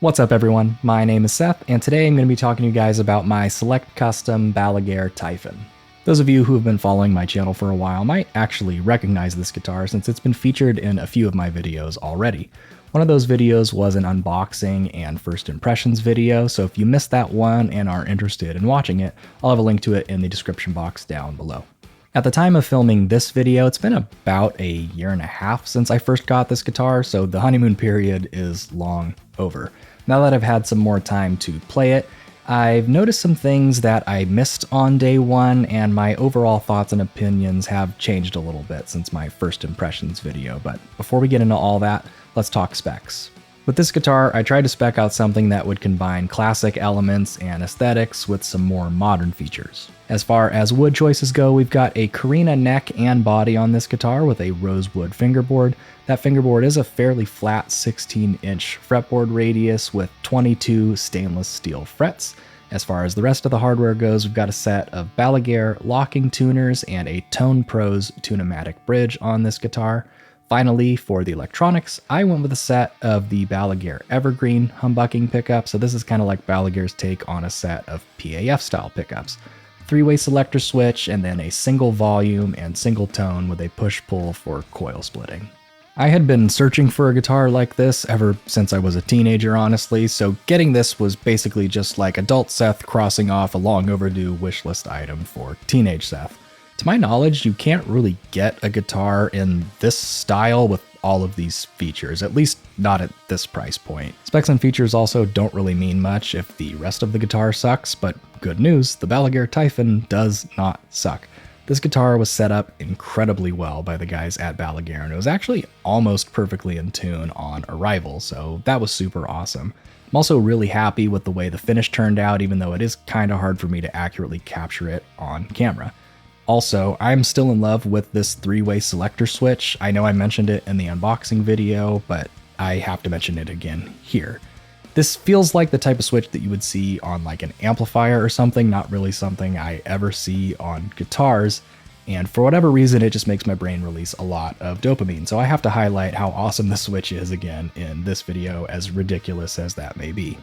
What's up everyone, my name is Seth, and today I'm going to be talking to you guys about my Select Custom Balaguer Typhon. Those of you who have been following my channel for a while might actually recognize this guitar since it's been featured in a few of my videos already. One of those videos was an unboxing and first impressions video, so if you missed that one and are interested in watching it, I'll have a link to it in the description box down below. At the time of filming this video, it's been about a year and a half since I first got this guitar, so the honeymoon period is long over. Now that I've had some more time to play it, I've noticed some things that I missed on day one, and my overall thoughts and opinions have changed a little bit since my first impressions video. But before we get into all that, let's talk specs. With this guitar, I tried to spec out something that would combine classic elements and aesthetics with some more modern features. As far as wood choices go, we've got a Carina neck and body on this guitar with a rosewood fingerboard. That fingerboard is a fairly flat 16-inch fretboard radius with 22 stainless steel frets. As far as the rest of the hardware goes, we've got a set of Balaguer locking tuners and a Tone Pros Tune-o-matic bridge on this guitar. Finally, for the electronics, I went with a set of the Balaguer Evergreen humbucking pickups, so this is kind of like Balaguer's take on a set of PAF-style pickups. Three-way selector switch, and then a single volume and single tone with a push-pull for coil splitting. I had been searching for a guitar like this ever since I was a teenager, honestly, so getting this was basically just like adult Seth crossing off a long overdue wishlist item for teenage Seth. To my knowledge, you can't really get a guitar in this style with all of these features, at least not at this price point. Specs and features also don't really mean much if the rest of the guitar sucks, but good news, the Balaguer Typhon does not suck. This guitar was set up incredibly well by the guys at Balaguer, and it was actually almost perfectly in tune on arrival, so that was super awesome. I'm also really happy with the way the finish turned out, even though it is kind of hard for me to accurately capture it on camera. Also, I'm still in love with this three-way selector switch. I know I mentioned it in the unboxing video, but I have to mention it again here. This feels like the type of switch that you would see on like an amplifier or something, not really something I ever see on guitars, and for whatever reason it just makes my brain release a lot of dopamine, so I have to highlight how awesome this switch is again in this video, as ridiculous as that may be.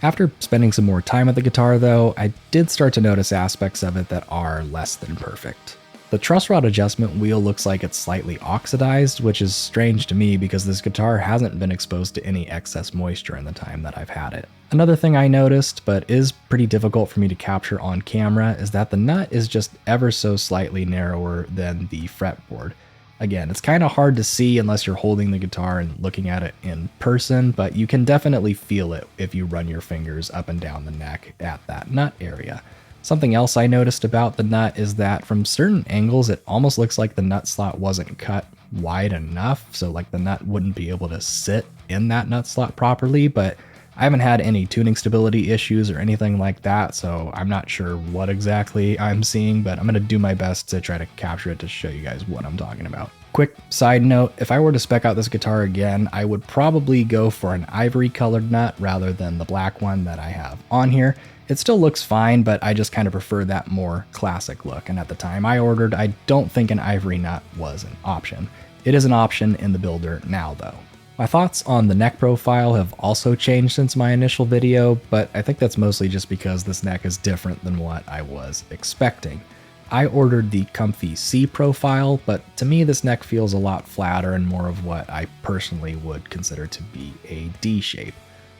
After spending some more time with the guitar though, I did start to notice aspects of it that are less than perfect. The truss rod adjustment wheel looks like it's slightly oxidized, which is strange to me because this guitar hasn't been exposed to any excess moisture in the time that I've had it. Another thing I noticed, but is pretty difficult for me to capture on camera, is that the nut is just ever so slightly narrower than the fretboard. Again, it's kind of hard to see unless you're holding the guitar and looking at it in person, but you can definitely feel it if you run your fingers up and down the neck at that nut area. Something else I noticed about the nut is that from certain angles it almost looks like the nut slot wasn't cut wide enough, so like the nut wouldn't be able to sit in that nut slot properly, but I haven't had any tuning stability issues or anything like that, so I'm not sure what exactly I'm seeing, but I'm going to do my best to try to capture it to show you guys what I'm talking about. Quick side note, if I were to spec out this guitar again, I would probably go for an ivory colored nut rather than the black one that I have on here. It still looks fine, but I just kind of prefer that more classic look, and at the time I ordered, I don't think an ivory nut was an option. It is an option in the builder now though. My thoughts on the neck profile have also changed since my initial video, but I think that's mostly just because this neck is different than what I was expecting. I ordered the comfy C profile, but to me this neck feels a lot flatter and more of what I personally would consider to be a D shape.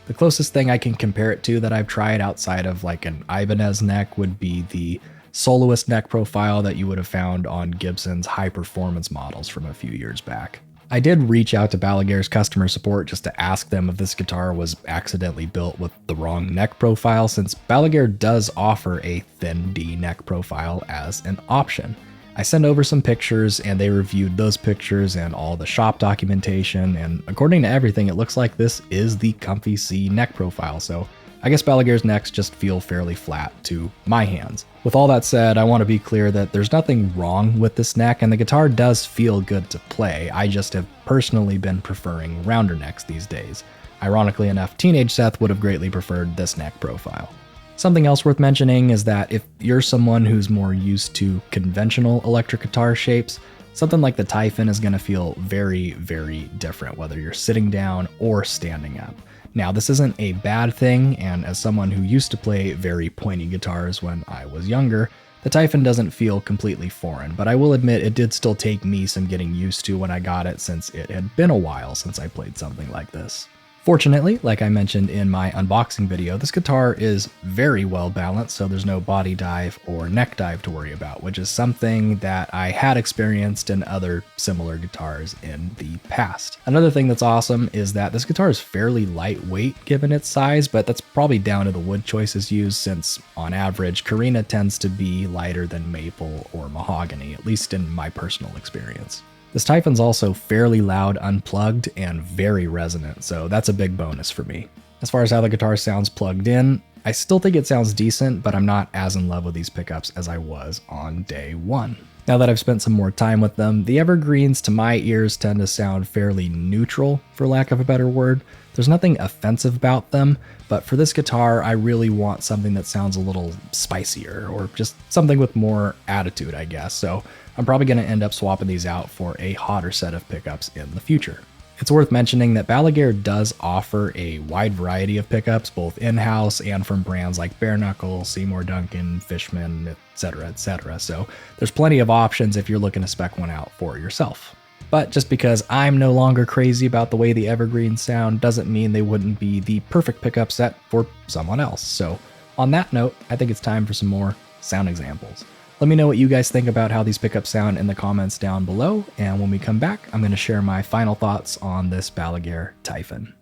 The closest thing I can compare it to that I've tried outside of like an Ibanez neck would be the soloist neck profile that you would have found on Gibson's high performance models from a few years back. I did reach out to Balaguer's customer support just to ask them if this guitar was accidentally built with the wrong neck profile, since Balaguer does offer a thin D neck profile as an option. I sent over some pictures and they reviewed those pictures and all the shop documentation, and according to everything it looks like this is the comfy C neck profile, so I guess Balaguer's necks just feel fairly flat to my hands. With all that said, I want to be clear that there's nothing wrong with this neck and the guitar does feel good to play. I just have personally been preferring rounder necks these days. Ironically enough, teenage Seth would have greatly preferred this neck profile. Something else worth mentioning is that if you're someone who's more used to conventional electric guitar shapes, something like the Typhon is going to feel very, very different whether you're sitting down or standing up. Now, this isn't a bad thing, and as someone who used to play very pointy guitars when I was younger, the Typhon doesn't feel completely foreign, but I will admit it did still take me some getting used to when I got it since it had been a while since I played something like this. Fortunately, like I mentioned in my unboxing video, this guitar is very well balanced, so there's no body dive or neck dive to worry about, which is something that I had experienced in other similar guitars in the past. Another thing that's awesome is that this guitar is fairly lightweight given its size, but that's probably down to the wood choices used since, on average, Carina tends to be lighter than maple or mahogany, at least in my personal experience. This Typhon's also fairly loud unplugged and very resonant, so that's a big bonus for me. As far as how the guitar sounds plugged in, I still think it sounds decent, but I'm not as in love with these pickups as I was on day one. Now that I've spent some more time with them, the evergreens to my ears tend to sound fairly neutral, for lack of a better word. There's nothing offensive about them, but for this guitar, I really want something that sounds a little spicier, or just something with more attitude, I guess, so I'm probably going to end up swapping these out for a hotter set of pickups in the future. It's worth mentioning that Balaguer does offer a wide variety of pickups, both in-house and from brands like Bare Knuckle, Seymour Duncan, Fishman, etc., so there's plenty of options if you're looking to spec one out for yourself. But just because I'm no longer crazy about the way the evergreens sound doesn't mean they wouldn't be the perfect pickup set for someone else. So on that note, I think it's time for some more sound examples. Let me know what you guys think about how these pickups sound in the comments down below, and when we come back, I'm going to share my final thoughts on this Balaguer Typhon.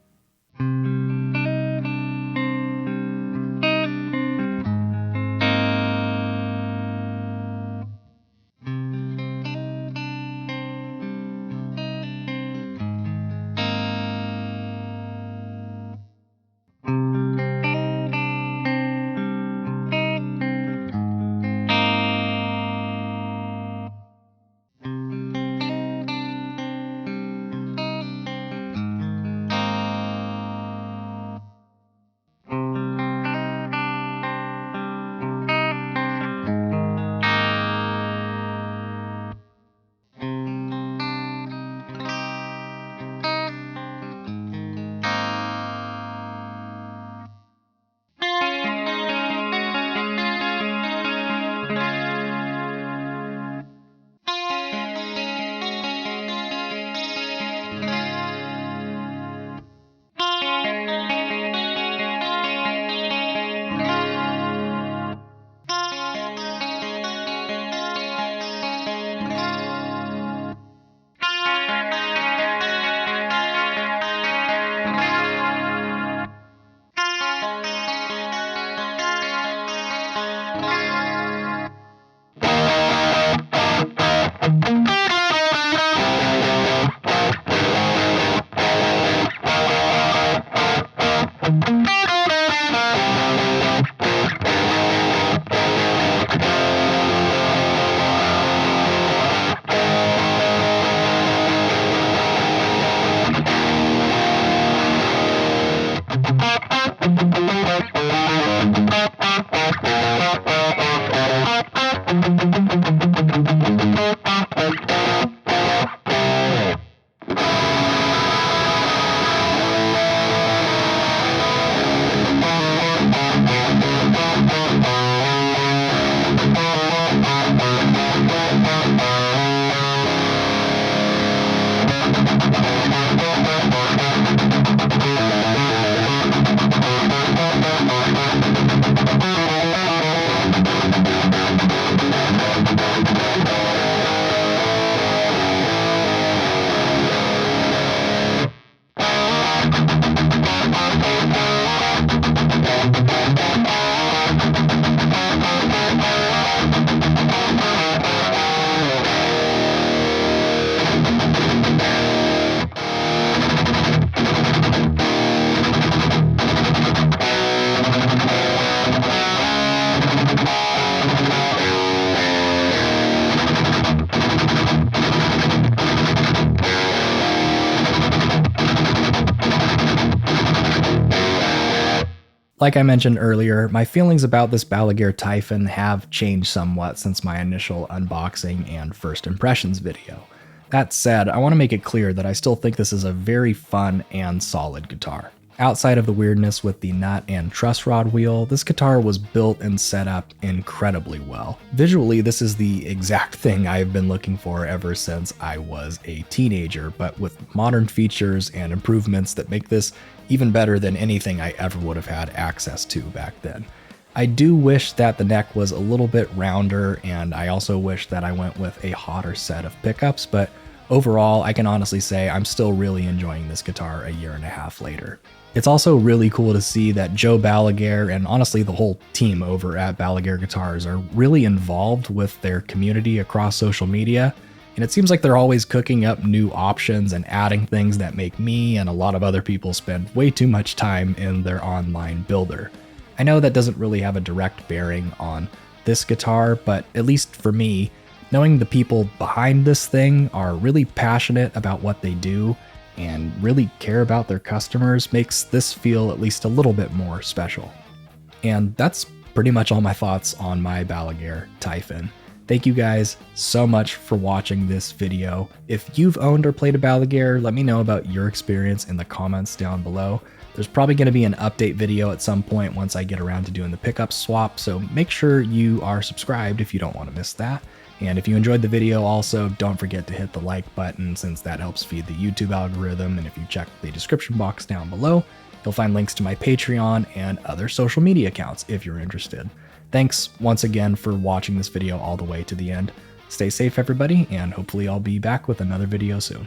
Like I mentioned earlier, my feelings about this Balaguer Typhon have changed somewhat since my initial unboxing and first impressions video. That said, I want to make it clear that I still think this is a very fun and solid guitar. Outside of the weirdness with the nut and truss rod wheel, this guitar was built and set up incredibly well. Visually, this is the exact thing I've been looking for ever since I was a teenager, but with modern features and improvements that make this even better than anything I ever would have had access to back then. I do wish that the neck was a little bit rounder, and I also wish that I went with a hotter set of pickups, but overall, I can honestly say I'm still really enjoying this guitar a year and a half later. It's also really cool to see that Joe Balaguer and honestly the whole team over at Balaguer Guitars are really involved with their community across social media, and it seems like they're always cooking up new options and adding things that make me and a lot of other people spend way too much time in their online builder. I know that doesn't really have a direct bearing on this guitar, but at least for me, knowing the people behind this thing are really passionate about what they do and really care about their customers makes this feel at least a little bit more special. And that's pretty much all my thoughts on my Balaguer Typhon. Thank you guys so much for watching this video. If you've owned or played a Balaguer, let me know about your experience in the comments down below. There's probably going to be an update video at some point once I get around to doing the pickup swap, so make sure you are subscribed if you don't want to miss that. And if you enjoyed the video, also don't forget to hit the like button since that helps feed the YouTube algorithm, and if you check the description box down below, you'll find links to my Patreon and other social media accounts if you're interested. Thanks once again for watching this video all the way to the end. Stay safe everybody, and hopefully I'll be back with another video soon.